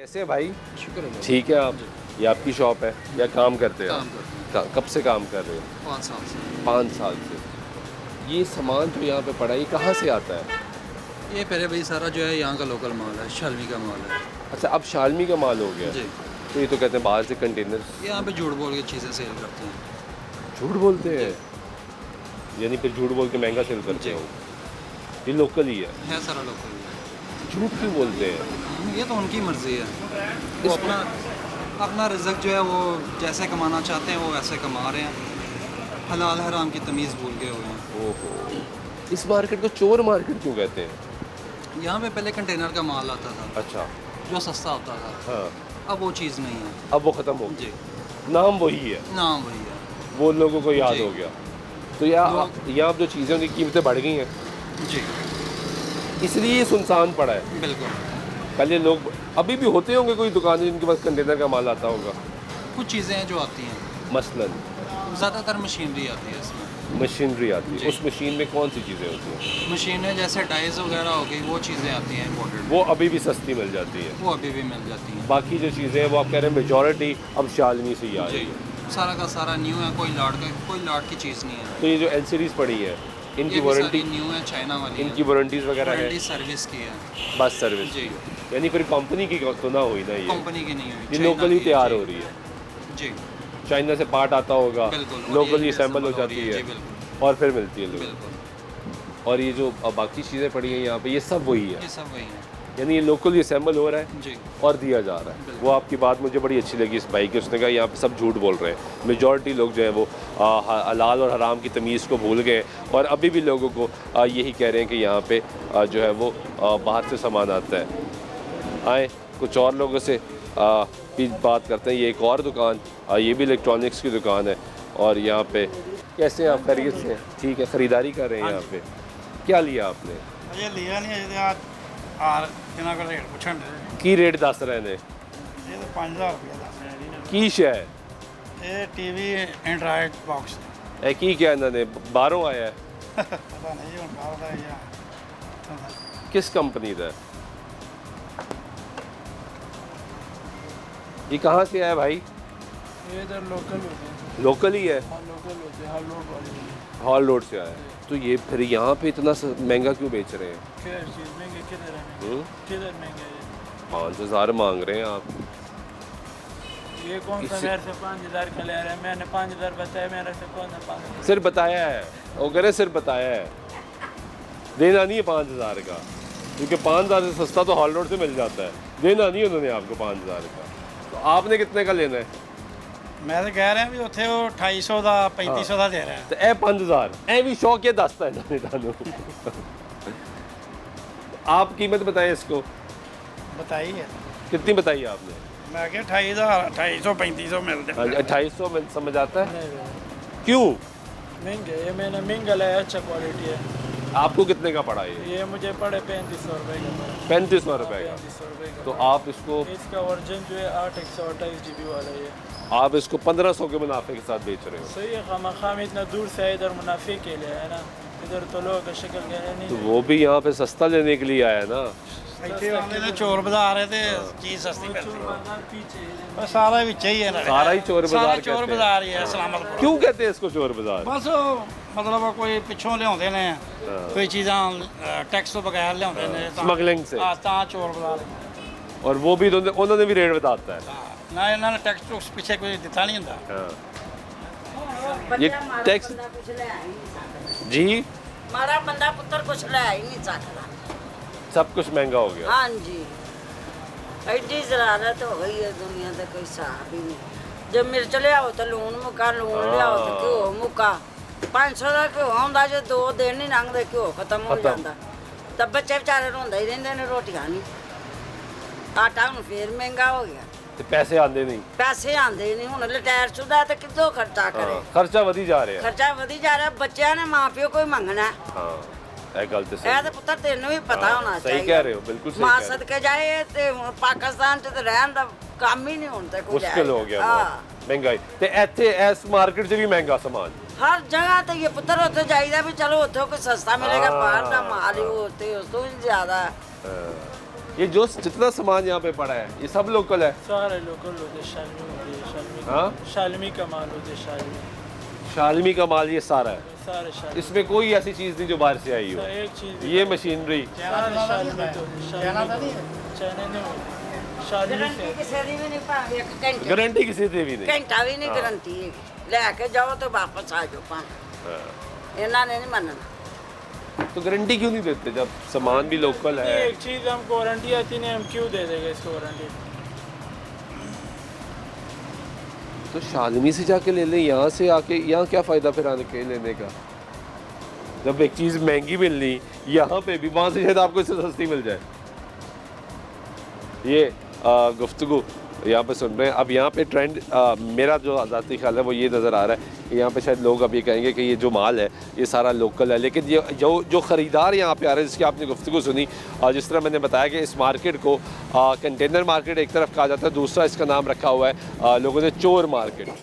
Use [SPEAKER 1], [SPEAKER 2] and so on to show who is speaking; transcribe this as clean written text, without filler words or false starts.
[SPEAKER 1] कैसे हैं भाई?
[SPEAKER 2] शुक्र है।
[SPEAKER 1] ठीक है आप? ये आपकी शॉप है या काम करते हैं
[SPEAKER 2] काम
[SPEAKER 1] आप?
[SPEAKER 2] करते हैं
[SPEAKER 1] कब से काम कर रहे हो?
[SPEAKER 2] 5 साल से।
[SPEAKER 1] 5 साल से। ये सामान जो यहाँ पे पड़ा है ये कहाँ से आता है?
[SPEAKER 2] ये पहले भाई सारा जो है यहाँ का लोकल माल है, शालमी का माल है
[SPEAKER 1] अच्छा, अब शालमी का माल हो गया।
[SPEAKER 2] जी।
[SPEAKER 1] तो ये तो कहते हैं बाहर से कंटेनर।
[SPEAKER 2] यहाँ पे झूठ बोल के चीज़ें सेल करते हैं।
[SPEAKER 1] झूठ बोलते हैं, यानी फिर झूठ बोल के महंगा सेल करते
[SPEAKER 2] जी।
[SPEAKER 1] हो। ये लोकल ही है,
[SPEAKER 2] सारा लोकल है।
[SPEAKER 1] झूठ क्यों बोलते हैं?
[SPEAKER 2] ये तो उनकी मर्ज़ी है, वो अपना रिज़्क जो है वो जैसे कमाना चाहते हैं वो वैसे कमा रहे हैं। हलाल हराम की तमीज़ भूल गए हुए हैं।
[SPEAKER 1] ओहो, इस मार्केट को चोर मार्केट क्यों कहते हैं?
[SPEAKER 2] यहाँ पे पहले कंटेनर का माल आता था
[SPEAKER 1] अच्छा।
[SPEAKER 2] जो सस्ता होता था,
[SPEAKER 1] हाँ,
[SPEAKER 2] अब वो चीज़ नहीं है।
[SPEAKER 1] अब वो ख़त्म हो
[SPEAKER 2] जी,
[SPEAKER 1] गया, नाम वही है,
[SPEAKER 2] नाम वही है।
[SPEAKER 1] वो लोगों को याद
[SPEAKER 2] जी।
[SPEAKER 1] हो गया। तो यहाँ अब जो चीज़ें उनकी कीमतें बढ़ गई हैं,
[SPEAKER 2] जी
[SPEAKER 1] इसलिए ये सुनसान पड़ा है।
[SPEAKER 2] बिल्कुल।
[SPEAKER 1] पहले लोग, अभी भी होते होंगे कोई दुकानें जिनके पास कंटेनर का माल आता होगा।
[SPEAKER 2] कुछ चीज़ें हैं जो आती हैं,
[SPEAKER 1] मसलन
[SPEAKER 2] ज़्यादातर मशीनरी आती है इसमें।
[SPEAKER 1] मशीनरी आती है।
[SPEAKER 2] जी।
[SPEAKER 1] उस मशीन में कौन सी चीज़ें होती हैं?
[SPEAKER 2] मशीनें जैसे डाइज वगैरह हो गई, वो चीज़ें आती हैं इम्पोर्टेड,
[SPEAKER 1] वो अभी भी सस्ती मिल जाती है।
[SPEAKER 2] वो अभी भी मिल जाती हैं।
[SPEAKER 1] बाकी जो चीज़ें हैं वो आप कह रहे हैं मेजॉरिटी अब शालमी से ही आ रही
[SPEAKER 2] जी,
[SPEAKER 1] है।
[SPEAKER 2] सारा का सारा न्यू है, कोई लॉट की चीज़ नहीं है।
[SPEAKER 1] तो ये जो LCDs पड़ी है, इनकी
[SPEAKER 2] ये भी
[SPEAKER 1] वारंटी,
[SPEAKER 2] सारी न्यू है, चाइना वाली
[SPEAKER 1] इनकी
[SPEAKER 2] है।
[SPEAKER 1] वारंटीज वगैरह है?
[SPEAKER 2] वारंटी सर्विस की है।
[SPEAKER 1] Bus service.
[SPEAKER 2] जी,
[SPEAKER 1] यानी फिर कंपनी की तो ना हुई ना ये
[SPEAKER 2] कंपनी की नहीं हुई,
[SPEAKER 1] ये
[SPEAKER 2] चाइना
[SPEAKER 1] लोकली
[SPEAKER 2] की,
[SPEAKER 1] तैयार
[SPEAKER 2] जी।
[SPEAKER 1] हो रही है।
[SPEAKER 2] जी
[SPEAKER 1] चाइना से पार्ट आता होगा,
[SPEAKER 2] बिल्कुल, और
[SPEAKER 1] लोकली
[SPEAKER 2] ये
[SPEAKER 1] असेंबल हो
[SPEAKER 2] assemble
[SPEAKER 1] जाती
[SPEAKER 2] रही
[SPEAKER 1] है
[SPEAKER 2] जी बिल्कुल
[SPEAKER 1] और फिर मिलती है लोगों को।
[SPEAKER 2] बिल्कुल।
[SPEAKER 1] और ये जो बाकी चीज़ें पड़ी हैं यहाँ पे, ये सब वही है,
[SPEAKER 2] ये सब वही है।
[SPEAKER 1] यानी ये लोकली असेंबल हो रहा है
[SPEAKER 2] जी
[SPEAKER 1] और दिया जा रहा है।
[SPEAKER 2] बिल्कुल।
[SPEAKER 1] वो आपकी बात मुझे बड़ी अच्छी लगी इस भाई की, उसने कहा यहाँ पे सब झूठ बोल रहे हैं। मेजॉरिटी लोग जो है वो हलाल और हराम की तमीज़ को भूल गए और अभी भी लोगों को यही कह रहे हैं कि यहाँ पे जो है वो बाहर से सामान आता है। आए कुछ और लोगों से भी बात करते हैं। ये एक और दुकान, ये भी इलेक्ट्रॉनिक्स की दुकान है और यहाँ पे कैसे हैं आप? खैरियत से? ठीक है, ख़रीदारी कर रहे हैं यहाँ पे? क्या लिया आपने?
[SPEAKER 3] ये लिया नहीं अजे आज आर इन्हों को रेट पूछन दे।
[SPEAKER 1] की रेट दस रहे ने?
[SPEAKER 3] ये तो 5000 रुपया दस रहे हैं।
[SPEAKER 1] की शै है?
[SPEAKER 3] ये टीवी एंड्राइड बॉक्स
[SPEAKER 1] ए की क्या इन्होंने बाहरों आया है?
[SPEAKER 3] पता नहीं हूँ बाहर का या
[SPEAKER 1] किस कंपनी का है? ये कहाँ से आया भाई?
[SPEAKER 3] ये इधर लोकल होते हैं।
[SPEAKER 1] लोकल ही है,
[SPEAKER 3] लोकल होते हैं, हर लोड वाले।
[SPEAKER 1] हॉल रोड से आया है। तो ये फिर यहाँ पे इतना महंगा क्यों बेच रहे हैं?
[SPEAKER 3] किधर चीज़ महंगे किधर है?
[SPEAKER 1] हम्म?
[SPEAKER 3] किधर महंगे है?
[SPEAKER 1] 5,000 मांग रहे हैं आप।
[SPEAKER 3] ये कौन सा
[SPEAKER 1] इससे-
[SPEAKER 3] मेरे से 5000 का ले रहा है? मैंने 5000 बताया, मेरे से कौन सा 5000?
[SPEAKER 1] सिर्फ बताया है, वो कह रहे सिर्फ बताया है, देना नहीं है 5,000 का, क्योंकि 5,000 से सस्ता तो हॉल रोड से मिल जाता है। देना नहीं है उन्होंने आपको 5,000 का। तो आपने कितने का लेना है?
[SPEAKER 3] मैं तो कह रहा भी उत्थे वो 2800 का 3500 का दे रहा है।
[SPEAKER 1] तो ए 5,000 ए भी शौक ये दसता है जाने दानों। आप कीमत बताएं इसको,
[SPEAKER 3] बताइए।
[SPEAKER 1] कितनी बताई आपने?
[SPEAKER 3] मैं क्या 28,000 2800 3500 मिलते हैं।
[SPEAKER 1] 2800 में समझ आता है? क्यों?
[SPEAKER 3] महंगे ये मैंने महंगा लाया, अच्छा क्वालिटी है।
[SPEAKER 1] आपको कितने का पड़ा ये?
[SPEAKER 3] मुझे पड़े 3500 रुपये का पड़ा।
[SPEAKER 1] 3500 रुपए का।
[SPEAKER 3] 3500 रुपये का।
[SPEAKER 1] तो आप इसको
[SPEAKER 3] इसका वर्जन जो है 8 128 GB वाला है।
[SPEAKER 1] आप इसको 1500 के मुनाफे के साथ बेच रहे हो।
[SPEAKER 3] सही है, खाम इतना दूर से आए इधर मुनाफे के लिए है ना, इधर तो लोगों का शक्ल क्या है
[SPEAKER 1] तो
[SPEAKER 3] नहीं।
[SPEAKER 1] वो भी यहाँ पे सस्ता लेने के लिए आया ना।
[SPEAKER 3] चोर बाजार है तो चीज सस्ती मिलती है। सारा विच ही है ना,
[SPEAKER 1] सारा ही चोर बाजार
[SPEAKER 3] सारा
[SPEAKER 1] कहते
[SPEAKER 3] चोर
[SPEAKER 1] हैं।
[SPEAKER 3] बाजार ही है सलामतपुर।
[SPEAKER 1] क्यों कहते हैं इसको चोर बाजार?
[SPEAKER 3] बस मतलब कोई पिछों लियाਉਂਦੇ ਨੇ, कोई चीज़ां टैक्स तो बगैर लियाਉਂਦੇ ਨੇ
[SPEAKER 1] स्मगलिंग से।
[SPEAKER 3] ਤਾਂ चोर बाजार।
[SPEAKER 1] और वो भी उन्होंने भी रेट बताता है।
[SPEAKER 3] ना ਇਹਨਾਂ ਨੇ टैक्स टूक्स पिछे कोई ਦਿੱਤਾ नहीं ਹੁੰਦਾ।
[SPEAKER 1] ये टैक्स जी,
[SPEAKER 4] मारा बंदा पुत्र कुछ ले ही नहीं सकता।
[SPEAKER 1] सब कुछ महंगा हो गया।
[SPEAKER 4] हाँ जी, एडी जलालत हो गई है दुनिया का, कोई हिसाब ही नहीं। जब मिर्च लियाओ तो लून मुका, लून लियाओ तो घ्यो मुका। 500 का घ्यो आਉਂਦਾ ਜੇ 2 दिन नहीं लंघदे घ्यो खत्म हो ਜਾਂਦਾ। ਤਾਂ ਬੱਚੇ ਵਿਚਾਰੇ ਰੋਂਦੇ ਹੀ ਰਹਿੰਦੇ ਨੇ, ਰੋਟੀਆਂ ਨਹੀਂ। ਆਟਾ ਹੁਣ ਫੇਰ ਮਹਿੰਗਾ ਹੋ ਗਿਆ,
[SPEAKER 1] ਤੇ ਪੈਸੇ ਆਂਦੇ ਨਹੀਂ।
[SPEAKER 4] ਪੈਸੇ ਆਂਦੇ ਨਹੀਂ। ਹੁਣ ਰਿਟਾਇਰ ਸ਼ੁਦਾ ਤੇ ਕਿੱਥੋਂ ਖਰਚਾ ਕਰੇ?
[SPEAKER 1] ਖਰਚਾ ਵਧੀ ਜਾ ਰਿਹਾ।
[SPEAKER 4] ਖਰਚਾ ਵਧੀ ਜਾ ਰਿਹਾ, ਬੱਚਿਆਂ ਨੇ ਮਾਪਿਓ ਕੋਈ ਮੰਗਣਾ ਹੈ।
[SPEAKER 1] ਹਾਂ, ਇਹ ਗੱਲ ਤੇ ਸਹੀ।
[SPEAKER 4] ਇਹ ਤਾਂ ਪੁੱਤਰ ਤੈਨੂੰ ਵੀ ਪਤਾ ਹੋਣਾ ਚਾਹੀਦਾ।
[SPEAKER 1] ਸਹੀ ਕਹਿ ਰਹੇ ਹੋ, ਬਿਲਕੁਲ ਸਹੀ
[SPEAKER 4] ਮਾਂ
[SPEAKER 1] ਕਹਿ ਰਹੇ
[SPEAKER 4] ਸਦਕੇ ਜਾਏ ਤੇ ਹੁਣ ਪਾਕਿਸਤਾਨ ਚ ਤੇ ਰਹਿਣ ਦਾ ਕੰਮ ਹੀ ਨਹੀਂ ਹੁਣ ਤੇ
[SPEAKER 1] ਹੋ।
[SPEAKER 4] ਕੋਈ
[SPEAKER 1] ਮੁਸ਼ਕਿਲ ਹੋ ਗਿਆ
[SPEAKER 4] ਹਾਂ,
[SPEAKER 1] ਬਹੁਤ, ਮਹਿੰਗਾਈ। ਤੇ ਇੱਥੇ ਇਸ ਮਾਰਕੀਟ 'ਚ ਵੀ ਮਹਿੰਗਾ ਸਮਾਨ।
[SPEAKER 4] ਹਰ ਜਗ੍ਹਾ ਤੇ ਇਹ ਪੁੱਤਰ ਉੱਥੇ ਜਾਈਦਾ ਵੀ ਚਲੋ ਉੱਥੇ ਕੋਈ ਸਸਤਾ ਮਿਲੇਗਾ।
[SPEAKER 1] ਹਾਂ।
[SPEAKER 4] ਬਾਹਰ ਦਾ ਮਾਲ ਹੀ ਉੱਥੇ ਉਸ ਤੋਂ ਵੀ ਜ਼ਿਆਦਾ ਹੈ।
[SPEAKER 1] ये जो जितना सामान यहाँ पे पड़ा है ये सब लोकल है?
[SPEAKER 5] सारे लोकल होते, शालमी होती है, शालमी
[SPEAKER 1] हाँ?
[SPEAKER 5] शालमी का माल होते, शालमी
[SPEAKER 1] शालमी का माल ये सारा है,
[SPEAKER 5] सारे शालमी।
[SPEAKER 1] इसमें कोई ऐसी चीज़ नहीं जो बाहर से आई हो?
[SPEAKER 5] एक चीज़
[SPEAKER 1] ये मशीनरी
[SPEAKER 5] सारे शालमी तो चाइना नहीं, शालमी
[SPEAKER 4] गारंटी
[SPEAKER 5] से
[SPEAKER 4] किसी दी भी नहीं पावे एक घंटे
[SPEAKER 1] गारंटी किसी से भी नहीं।
[SPEAKER 4] घंटा भी नहीं गारंटी है लेके जाओ तो वापस आ जाओ पावे इन्होंने नहीं मानना
[SPEAKER 1] तो गारंटी क्यों नहीं देते जब सामान भी लोकल है?
[SPEAKER 5] एक चीज़ हमको वारंटी आती नहीं, हम क्यों दे देंगे इसको वारंटी?
[SPEAKER 1] तो शालमी से जाके ले लें, यहाँ से आके यहाँ क्या फ़ायदा फिर आने के लेने का? जब एक चीज़ महंगी मिलनी यहाँ पे भी, वहाँ से शायद आपको इससे सस्ती मिल जाए। ये गुफ्तगू यहाँ पे सुन रहे हैं। अब यहाँ पे ट्रेंड मेरा जो ज़ाती ख्याल है वो ये नज़र आ रहा है कि यहाँ पे शायद लोग अब ये कहेंगे कि ये जो माल है ये सारा लोकल है, लेकिन ये जो ख़रीदार यहाँ पे आ रहे हैं जिसकी आपने गुफ्तगू सुनी, जिस तरह मैंने बताया कि इस मार्केट को कंटेनर मार्केट एक तरफ कहा जाता है, दूसरा इसका नाम रखा हुआ है लोगों ने चोर मार्केट।